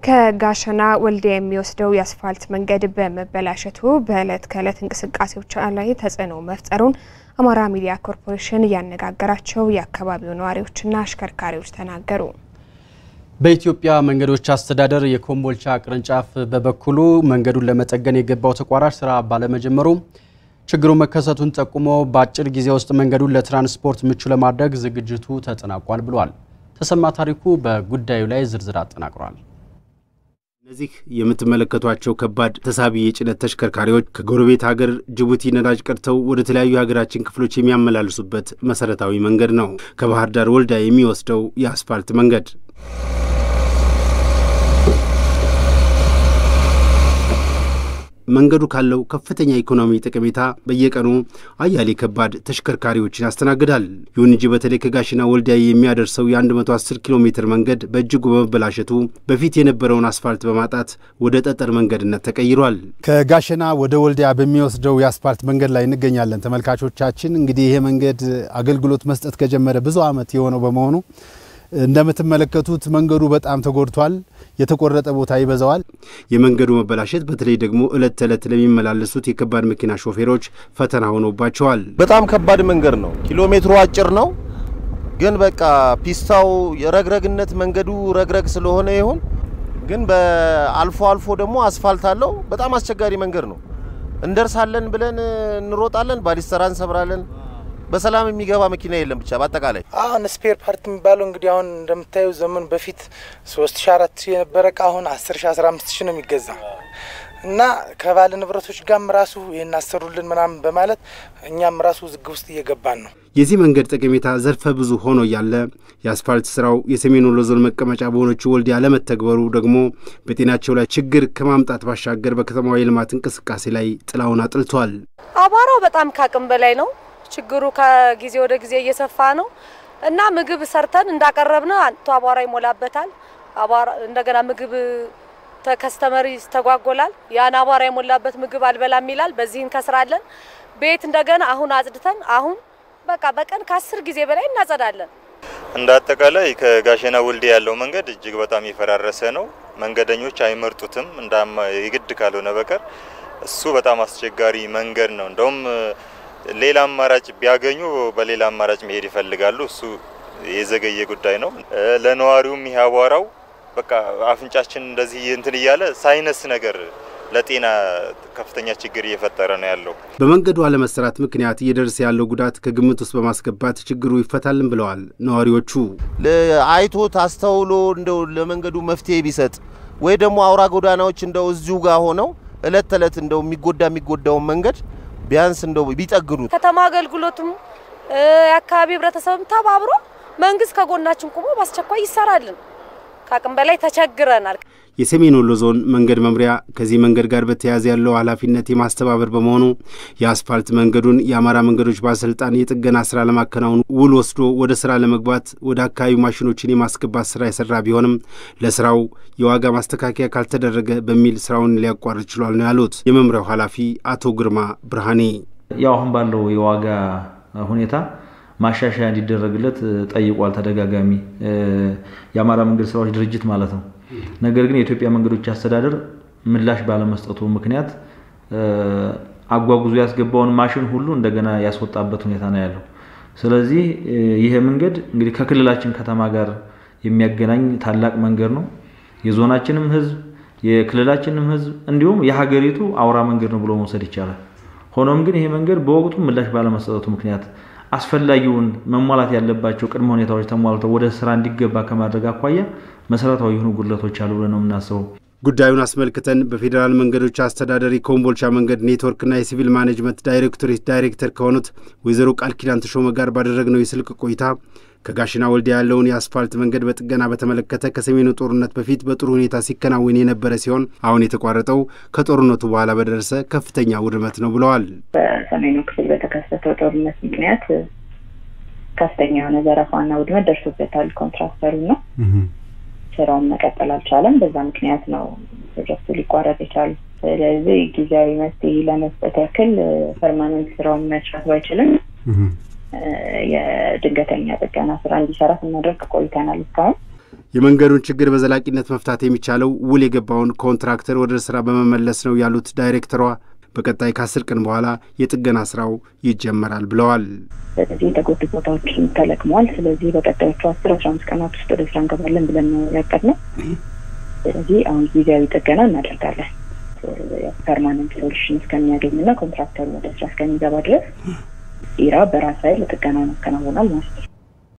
ከጋሸና ወልዲያ የሚወስደው የአስፋልት መንገድ በመበላሸቱ በዕለት ከዕለት እንቅስቃሴዎች ላይ ተጽዕኖ መፍጠሩን አማራ ሚዲያ ኮርፖሬሽን ያነጋገራቸው የአካባቢው ነዋሪዎችና አሽከርካሪዎች ተናገሩ። በኢትዮጵያ መንገዶች አስተዳደር የኮምቦልቻ ቅርንጫፍ በበኩሉ መንገዱን ለመጠገን የገባው ተቋራጭ ስራ ባለመጀመሩ ችግሩ መከሰቱን ጠቁሞ በአጭር ጊዜ ውስጥ መንገዱን ለትራንስፖርት ምቹ ለማድረግ ዝግጅቱ ተጠናቋል ብሏል። ተሰማ ታሪኩ በጉዳዩ ላይ ዝርዝር አጠናቅሯል። እነዚህ የምትመለከቷቸው ከባድ ተሳቢ የጭነት ተሽከርካሪዎች ከጎረቤት ሀገር ጅቡቲ ነዳጅ ቀርተው ወደ ተለያዩ ሀገራችን ክፍሎች የሚያመላልሱበት መሰረታዊ መንገድ ነው። ከባህር ዳር ወልዲያ የሚወስደው የአስፋልት መንገድ መንገዱ ካለው ከፍተኛ ኢኮኖሚ ጠቀሜታ በየቀኑ አያሌ ከባድ ተሽከርካሪዎችን ያስተናግዳል። ይሁን እንጂ በተለይ ከጋሸና ወልዲያ የሚያደርሰው የ110 ኪሎ ሜትር መንገድ በእጅጉ በመበላሸቱ በፊት የነበረውን አስፋልት በማጣት ወደ ጠጠር መንገድነት ተቀይሯል። ከጋሸና ወደ ወልዲያ በሚወስደው የአስፋልት መንገድ ላይ እንገኛለን። ተመልካቾቻችን እንግዲህ ይሄ መንገድ አገልግሎት መስጠት ከጀመረ ብዙ ዓመት የሆነው በመሆኑ እንደምትመለከቱት መንገዱ በጣም ተጎድቷል። የተቆረጠ ቦታ ይበዛዋል። የመንገዱ መበላሸት በተለይ ደግሞ እለት ተለት ለሚመላለሱት የከባድ መኪና ሾፌሮች ፈተና ሆኖባቸዋል። በጣም ከባድ መንገድ ነው። ኪሎ ሜትሩ አጭር ነው፣ ግን በቃ ፒስታው የረግረግነት መንገዱ ረግረግ ስለሆነ ይሁን ግን በአልፎ አልፎ ደግሞ አስፋልት አለው። በጣም አስቸጋሪ መንገድ ነው። እንደርሳለን ብለን እንሮጣለን፣ ባሊስተራ እንሰብራለን። በሰላም የሚገባ መኪና የለም። ብቻ በአጠቃላይ አሁን ስፔር ፓርት የሚባለው እንግዲህ አሁን እንደምታዩ ዘመን በፊት 3000 የነበረ አሁን 10000 15000 ነው የሚገዛው እና ከባለ ንብረቶች ጋርም ራሱ ይሄን አሰሩልን ምናምን በማለት እኛም ራሱ ዝግ ውስጥ እየገባን ነው። የዚህ መንገድ ጠቀሜታ ዘርፈ ብዙ ሆኖ ያለ የአስፋልት ስራው የሰሜን ወሎ ዞን መቀመጫ በሆነችው ወልዲያ ለመተግበሩ ደግሞ በጤናቸው ላይ ችግር ከማምጣት ባሻገር በከተማው የልማት እንቅስቃሴ ላይ ጥላውን አጥልቷል። አቧራው በጣም ካቅም በላይ ነው። ችግሩ ከጊዜ ወደ ጊዜ እየሰፋ ነው እና ምግብ ሰርተን እንዳቀረብነ አቧራ ይሞላበታል። አቧራ እንደገና ምግብ ተከስተመሪ ተጓጎላል። ያን አቧራ ይሞላበት ምግብ አልበላም ይላል። በዚህ እንከስራለን። ቤት እንደገና አሁን አጽድተን አሁን በቃ በቀን ከ10 ጊዜ በላይ እናጸዳለን። እንዳጠቃላይ ከጋሸና ወልዲያ ያለው መንገድ እጅግ በጣም ይፈራረሰ ነው። መንገደኞች አይመርጡትም እንዳማ ይግድ ካልሆነ በቀር እሱ በጣም አስቸጋሪ መንገድ ነው። እንደውም ሌላ አማራጭ ቢያገኙ በሌላ አማራጭ መሄድ ይፈልጋሉ። እሱ የዘገየ ጉዳይ ነው። ለነዋሪውም ይያዋራው በቃ አፍንጫችን እንደዚህ እንትን ይያለ ሳይነስ ነገር ለጤና ከፍተኛ ችግር እየፈጠረ ነው ያለው። በመንገዱ አለመሰራት ምክንያት እየደረሰ ያለው ጉዳት ከግምት ውስጥ በማስገባት ችግሩ ይፈታልን ብለዋል ነዋሪዎቹ። አይቶ ታስተውሎ እንደው ለመንገዱ መፍትሄ ቢሰጥ ወይ ደግሞ አውራ ጎዳናዎች እንደው እዚሁ ጋር ሆነው እለት ተለት እንደው የሚጎዳው መንገድ ቢያንስ እንደው ቢጠግኑት ከተማ አገልግሎቱም የአካባቢ ህብረተሰብም ተባብሮ መንግስት ከጎናችን ቆሞ ባስቸኳይ ይሰራልን። ካቅም በላይ ተቸግረናል። የሰሜን ወሎ ዞን መንገድ መምሪያ ከዚህ መንገድ ጋር በተያያዘ ያለው ኃላፊነት የማስተባበር በመሆኑ የአስፋልት መንገዱን የአማራ መንገዶች ባለስልጣን የጥገና ስራ ለማከናወን ውል ወስዶ ወደ ስራ ለመግባት ወደ አካባቢው ማሽኖችን የማስገባት ስራ የሰራ ቢሆንም ለስራው የዋጋ ማስተካከያ ካልተደረገ በሚል ስራውን ሊያቋርጥ ችሏል ነው ያሉት የመምሪያው ኃላፊ አቶ ግርማ ብርሃኔ። ያው አሁን ባለው የዋጋ ሁኔታ ማሻሻያ እንዲደረግለት ጠይቋል ተደጋጋሚ የአማራ መንገድ ስራዎች ድርጅት ማለት ነው። ነገር ግን የኢትዮጵያ መንገዶች አስተዳደር ምላሽ ባለመስጠቱ ምክንያት አጓጉዞ ያስገባውን ማሽን ሁሉ እንደገና ያስወጣበት ሁኔታ ነው ያለው። ስለዚህ ይሄ መንገድ እንግዲህ ከክልላችን ከተማ ጋር የሚያገናኝ ታላቅ መንገድ ነው። የዞናችንም ህዝብ የክልላችንም ህዝብ እንዲሁም የሀገሪቱ አውራ መንገድ ነው ብሎ መውሰድ ይቻላል። ሆኖም ግን ይሄ መንገድ በወቅቱ ምላሽ ባለመስጠቱ ምክንያት አስፈላጊውን መሟላት ያለባቸው ቅድመ ሁኔታዎች ተሟልተው ወደ ስራ እንዲገባ ከማድረግ አኳያ መሰረታዊ የሆኑ ጉድለቶች አሉ ብለን ነው የምናስበው። ጉዳዩን አስመልክተን በፌደራል መንገዶች አስተዳደር ኮምቦልቻ መንገድ ኔትወርክና የሲቪል ማኔጅመንት ዳይሬክተር ከሆኑት ወይዘሮ ቃል ኪዳን ተሾመ ጋር ባደረግነው የስልክ ቆይታ ከጋሸና ወልዲያ ያለውን የአስፋልት መንገድ በጥገና በተመለከተ ከሰሜኑ ጦርነት በፊት በጥሩ ሁኔታ ሲከናወን የነበረ ሲሆን አሁን የተቋረጠው ከጦርነቱ በኋላ በደረሰ ከፍተኛ ውድመት ነው ብለዋል። በሰሜኑ ክፍል በተከሰተው ጦርነት ምክንያት ከፍተኛ የሆነ ዘረፋና ውድመት ደርሶበታል። ኮንትራክተሩ ነው ስራውን መቀጠል አልቻለም። በዛ ምክንያት ነው ፕሮጀክቱ ሊቋረጥ የቻለው። ስለዚህ ጊዜያዊ መፍትሄ ለመስጠት ያክል ፐርማነንት ስራውን መስራት ባይችልም የድንገተኛ ጥገና ስራ እንዲሰራ ስናደርግ ቆይተናል እስካሁን። የመንገዱን ችግር በዘላቂነት መፍታት የሚቻለው ውል የገባውን ኮንትራክተር ወደ ስራ በመመለስ ነው ያሉት ዳይሬክተሯ በቀጣይ ከ10 ቀን በኋላ የጥገና ስራው ይጀመራል ብለዋል። ስለዚህ የተጎዱ ቦታዎችን ተለቅመዋል። ስለዚህ በቀጣዮቹ 10-15 ቀናት ውስጥ ወደ ስራ እንገባለን ብለን ነው ያቀድነው። ስለዚህ አሁን ጊዜያዊ ጥገና እናደርጋለን። ፐርማነንት ሶሉሽን እስከሚያገኝና ኮንትራክተሩ ወደ ስራ እስከሚገባ ድረስ ኢራ በራስ ኃይል ጥገና ማከናወናል ማለት ነው።